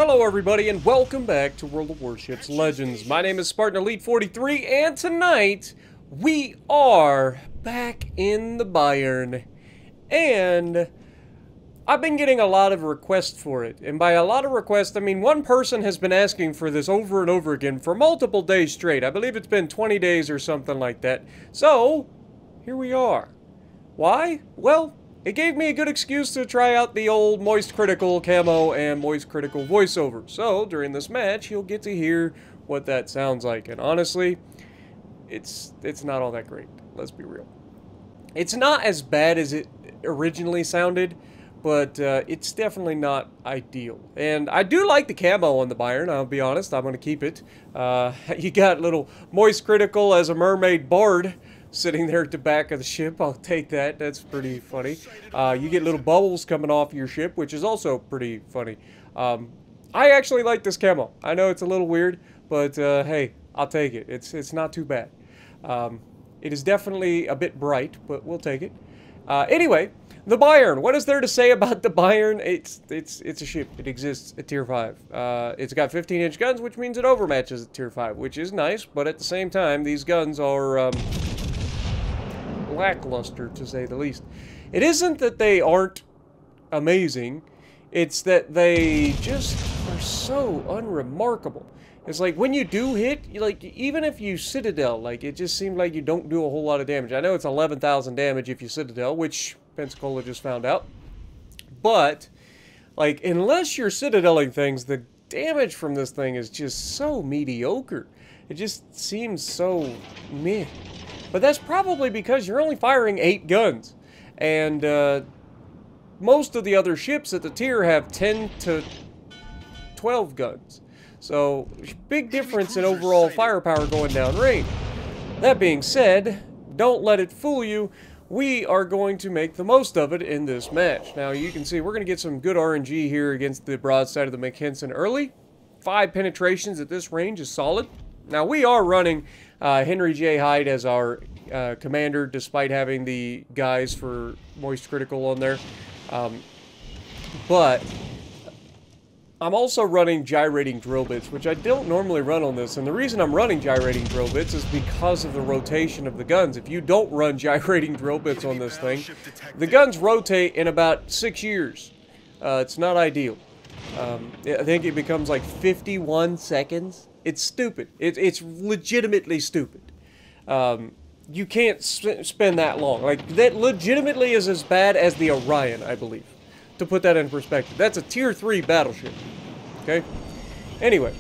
Hello everybody and welcome back to World of Warships Legends. My name is Spartan Elite 43 and tonight we are back in the Bayern. And I've been getting a lot of requests for it. And by a lot of requests, I mean one person has been asking for this over and over again for multiple days straight. I believe it's been 20 days or something like that. So, here we are. Why? Well, it gave me a good excuse to try out the old moistcr1tikal camo and moistcr1tikal voiceover. So, during this match, you'll get to hear what that sounds like. And honestly, it's not all that great. Let's be real. It's not as bad as it originally sounded, but it's definitely not ideal. And I do like the camo on the Bayern, I'll be honest. I'm going to keep it. You got little moistcr1tikal as a mermaid bard sitting there at the back of the ship. I'll take that. That's pretty funny. You get little bubbles coming off your ship, which is also pretty funny. I actually like this camo. I know it's a little weird, but hey, I'll take it. It's not too bad. It is definitely a bit bright, but we'll take it. Anyway, the Bayern. What is there to say about the Bayern? It's a ship. It exists at Tier 5. It's got 15-inch guns, which means it overmatches at Tier 5, which is nice, but at the same time, these guns are lackluster, to say the least. It isn't that they aren't amazing, it's that they just are so unremarkable. It's like when you do hit, like even if you Citadel, like it just seemed like you don't do a whole lot of damage. I know it's 11,000 damage if you Citadel, which Pensacola just found out. But like unless you're Citadeling things, the damage from this thing is just so mediocre. It just seems so meh. But that's probably because you're only firing 8 guns. And most of the other ships at the tier have 10 to 12 guns. So, big difference in overall firepower going down range. That being said, don't let it fool you. We are going to make the most of it in this match. Now, you can see we're going to get some good RNG here against the broadside of the Mackensen early. 5 penetrations at this range is solid. Now, we are running Henry J. Hyde as our commander, despite having the guys for moistcr1tikal on there. But I'm also running gyrating drill bits, which I don't normally run on this. And the reason I'm running gyrating drill bits is because of the rotation of the guns. If you don't run gyrating drill bits on this thing, the guns rotate in about 6 years. It's not ideal. I think it becomes like 51 seconds. It's stupid. It's legitimately stupid. You can't spend that long. Like, that legitimately is as bad as the Orion, I believe. To put that in perspective. That's a Tier 3 battleship. Okay? Anyway.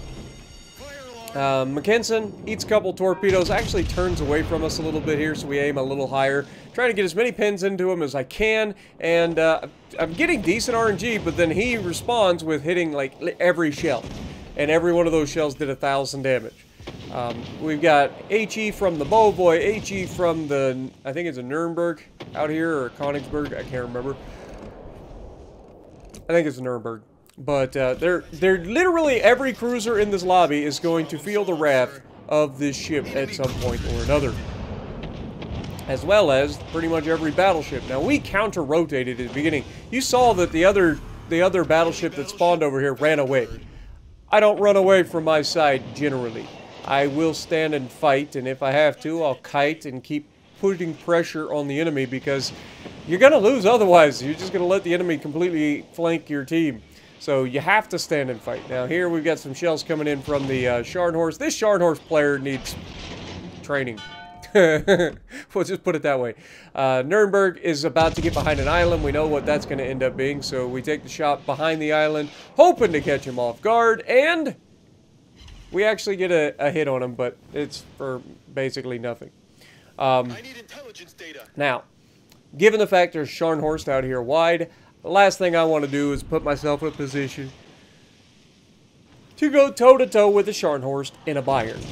Mackensen eats a couple torpedoes. Actually turns away from us a little bit here, so we aim a little higher. Trying to get as many pins into him as I can. And I'm getting decent RNG, but then he responds with hitting, like, every shell. And every one of those shells did 1,000 damage. We've got HE from the Bovoy, HE from the, I think it's a Nuremberg out here, or Königsberg, I can't remember. I think it's a Nuremberg. But they're literally every cruiser in this lobby is going to feel the wrath of this ship at some point or another. As well as pretty much every battleship. Now, we counter-rotated at the beginning. You saw that the other battleship that spawned over here ran away. I don't run away from my side, generally. I will stand and fight, and if I have to, I'll kite and keep putting pressure on the enemy, because you're going to lose otherwise. You're just going to let the enemy completely flank your team. So you have to stand and fight. Now here we've got some shells coming in from the Scharnhorst. This Scharnhorst player needs training. We'll just put it that way. Nuremberg is about to get behind an island. We know what that's going to end up being, so we take the shot behind the island, hoping to catch him off guard, and we actually get a hit on him, but it's for basically nothing. I need intelligence data. Now, given the fact there's Scharnhorst out here wide, the last thing I want to do is put myself in a position to go toe-to-toe with the Scharnhorst in a Bayern.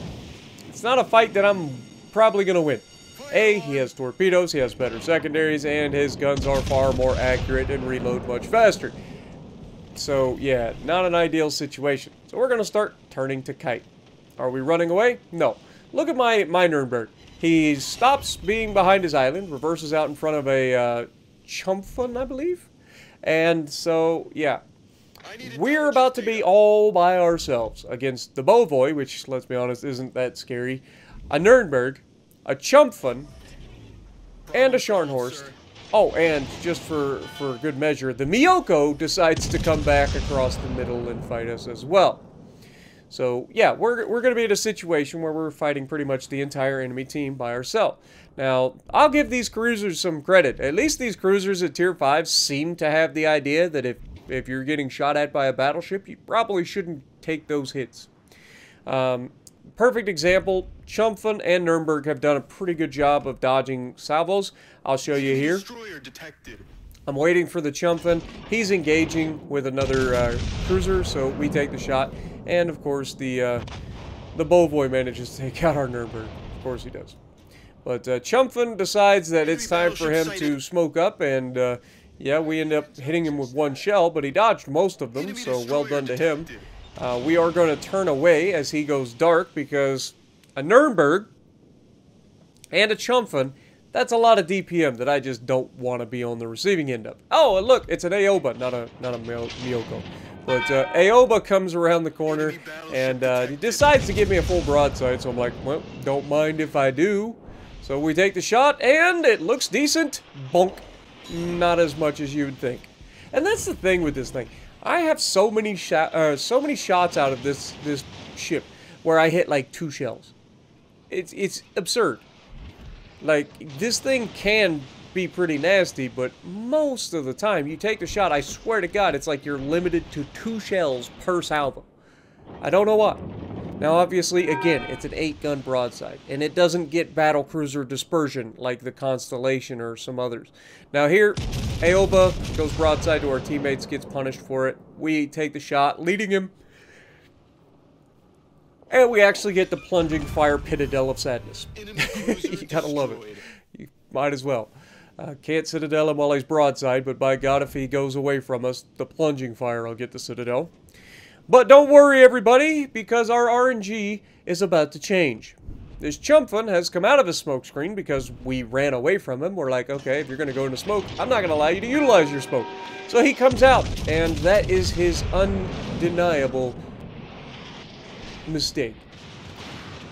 It's not a fight that I'm probably going to win. A, he has torpedoes, he has better secondaries, and his guns are far more accurate and reload much faster. So, yeah, not an ideal situation. So we're going to start turning to kite. Are we running away? No. Look at my Nuremberg. He stops being behind his island, reverses out in front of a Chumpfun, I believe. And so, yeah. we're about to be all by ourselves against the Bovoy, which, let's be honest, isn't that scary, a Nuremberg, a Chumpfun, and a Scharnhorst. Oh, and just for good measure, the Miyoko decides to come back across the middle and fight us as well. So, yeah, we're going to be in a situation where we're fighting pretty much the entire enemy team by ourselves. Now, I'll give these cruisers some credit. At least these cruisers at Tier 5 seem to have the idea that if you're getting shot at by a battleship, you probably shouldn't take those hits. Perfect example, Chumpfun and Nuremberg have done a pretty good job of dodging salvos. I'll show you here. I'm waiting for the Chumpfun. He's engaging with another cruiser, so we take the shot. And, of course, the Bovoy manages to take out our Nuremberg. Of course he does. But Chumpfun decides that it's time for him to smoke up, and yeah, we end up hitting him with one shell, but he dodged most of them, so well done to him. We are going to turn away as he goes dark, because a Nuremberg and a Chumpfun, that's a lot of DPM that I just don't want to be on the receiving end of. Oh, and look, it's an Aoba, not a Miyoko. But Aoba comes around the corner, and he decides to give me a full broadside, so I'm like, well, don't mind if I do. So we take the shot, and it looks decent. Bonk. Not as much as you would think. And that's the thing with this thing. I have so many shots out of this ship where I hit like 2 shells. It's absurd. Like, this thing can be pretty nasty, but most of the time you take the shot, I swear to God, it's like you're limited to 2 shells per salvo. I don't know why. Now, obviously, again, it's an 8-gun broadside, and it doesn't get battlecruiser dispersion like the Constellation or some others. Now here, Aoba goes broadside to our teammates, gets punished for it. We take the shot, leading him, and we actually get the plunging fire Citadel of Sadness. You gotta love it. You might as well. Can't Citadel him while he's broadside, but by God, if he goes away from us, the plunging fire, I'll get the Citadel. But don't worry, everybody, because our RNG is about to change. This Chumpfun has come out of his smoke screen because we ran away from him. We're like, okay, if you're going to go into smoke, I'm not going to allow you to utilize your smoke. So he comes out, and that is his undeniable mistake.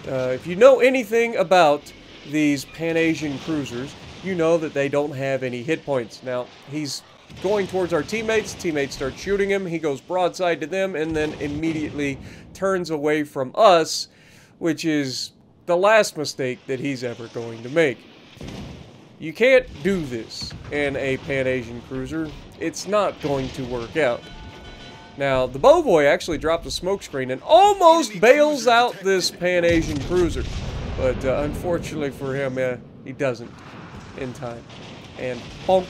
If you know anything about these Pan-Asian cruisers, you know that they don't have any hit points. Now, he's going towards our teammates. Teammates start shooting him. He goes broadside to them and then immediately turns away from us, which is the last mistake that he's ever going to make. You can't do this in a Pan-Asian cruiser. It's not going to work out. Now, the Bovoy actually dropped a smoke screen and almost bails out this Pan-Asian cruiser. But unfortunately for him, he doesn't in time. And bonk.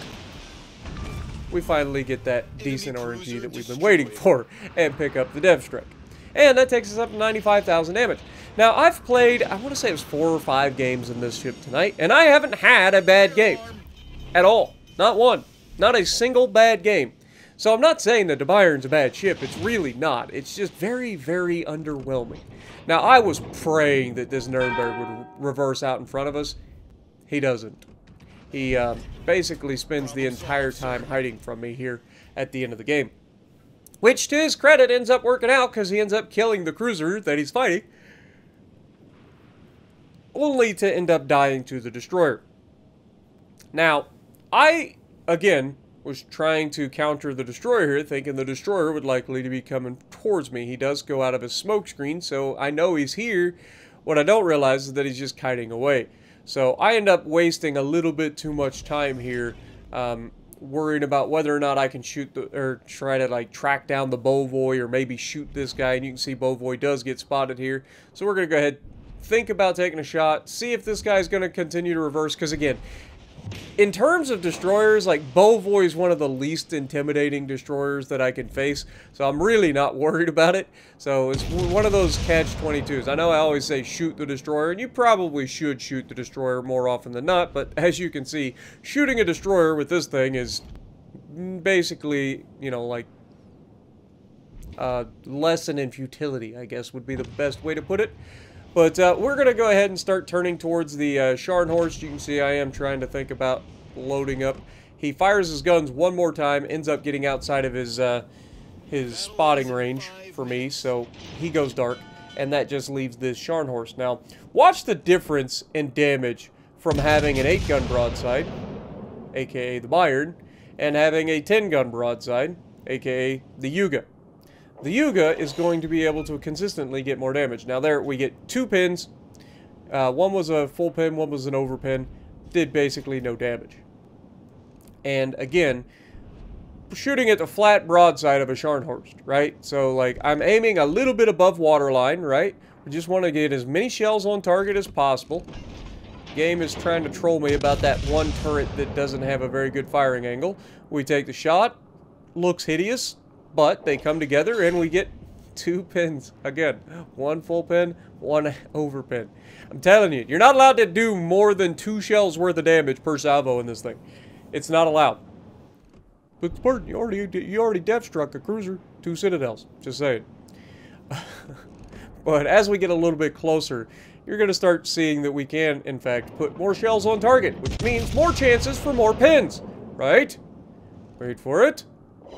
We finally get that decent RNG that we've been waiting for and pick up the Dev Strike. And that takes us up to 95,000 damage. Now, I've played, I want to say it was 4 or 5 games in this ship tonight, and I haven't had a bad game. At all. Not one. Not a single bad game. So I'm not saying that the Bayern's a bad ship. It's really not. It's just very, very underwhelming. Now, I was praying that this Nuremberg would reverse out in front of us. He doesn't. He basically spends the entire time hiding from me here at the end of the game. Which, to his credit, ends up working out because he ends up killing the cruiser that he's fighting. Only to end up dying to the destroyer. Now, I, again, was trying to counter the destroyer here, thinking the destroyer would likely to be coming towards me. He does go out of his smoke screen, so I know he's here. What I don't realize is that he's just kiting away. So I end up wasting a little bit too much time here, worrying about whether or not I can shoot or try to like track down the Bovoy or maybe shoot this guy. And you can see Bovoy does get spotted here. So we're going to go ahead, think about taking a shot, see if this guy's going to continue to reverse. Because again, in terms of destroyers, like, Bovoy is one of the least intimidating destroyers that I can face, so I'm really not worried about it. So it's one of those catch-22s. I know I always say shoot the destroyer, and you probably should shoot the destroyer more often than not, but as you can see, shooting a destroyer with this thing is basically, you know, like, lesson in futility, I guess, would be the best way to put it. But we're going to go ahead and start turning towards the Scharnhorst. You can see I am trying to think about loading up. He fires his guns one more time, ends up getting outside of his his spotting range for me, so he goes dark, and that just leaves this Scharnhorst. Now, watch the difference in damage from having an 8-gun broadside, aka the Bayern, and having a 10-gun broadside, aka the Yuga. The Yuga is going to be able to consistently get more damage. Now there we get 2 pins. One was a full pin, one was an over pin. Did basically no damage. And again, shooting at the flat broadside of a Scharnhorst, right? So like I'm aiming a little bit above waterline, right? We just want to get as many shells on target as possible. Game is trying to troll me about that one turret that doesn't have a very good firing angle. We take the shot. Looks hideous. But they come together and we get 2 pins. Again, 1 full pin, 1 over pin. I'm telling you, you're not allowed to do more than 2 shells worth of damage per salvo in this thing. It's not allowed. But Spartan, you already depth struck a cruiser, 2 citadels. Just saying. But as we get a little bit closer, you're going to start seeing that we can, in fact, put more shells on target, which means more chances for more pins. Right? Wait for it.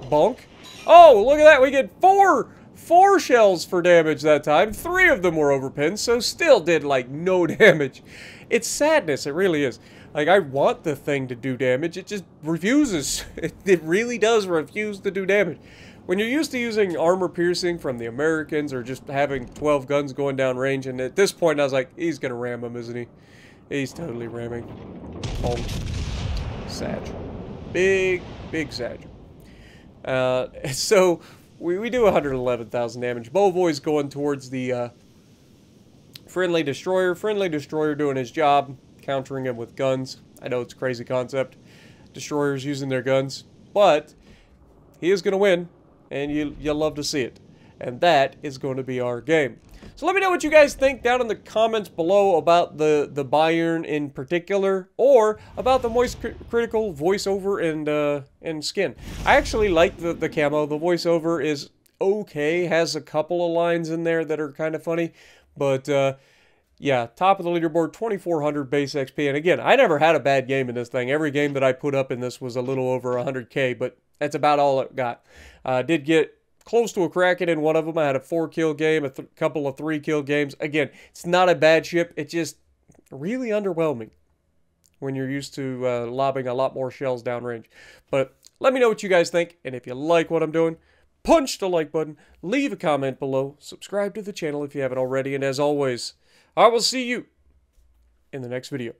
Bonk. Oh, look at that. We get 4 shells for damage that time. 3 of them were overpinned, so still did, like, no damage. It's sadness. It really is. Like, I want the thing to do damage. It just refuses. It really does refuse to do damage. When you're used to using armor piercing from the Americans or just having 12 guns going down range, and at this point I was like, he's going to ram him, isn't he? He's totally ramming. Oh. Sag. Big Sag. So we do 111,000 damage. Bovoy's going towards the friendly destroyer. Friendly destroyer doing his job, countering him with guns. I know it's a crazy concept. Destroyers using their guns, but he is going to win, and you'll love to see it. And that is going to be our game. So let me know what you guys think down in the comments below about the Bayern in particular, or about the moistcr1tikal voiceover and skin. I actually like the camo. The voiceover is okay, has a couple of lines in there that are kind of funny, but yeah, top of the leaderboard, 2,400 base XP. And again, I never had a bad game in this thing. Every game that I put up in this was a little over 100K, but that's about all it got. Did get close to a Kraken in one of them. I had a 4-kill game, a couple of 3-kill games. Again, it's not a bad ship. It's just really underwhelming when you're used to lobbing a lot more shells downrange. But let me know what you guys think, and if you like what I'm doing, punch the like button, leave a comment below, subscribe to the channel if you haven't already, and as always, I will see you in the next video.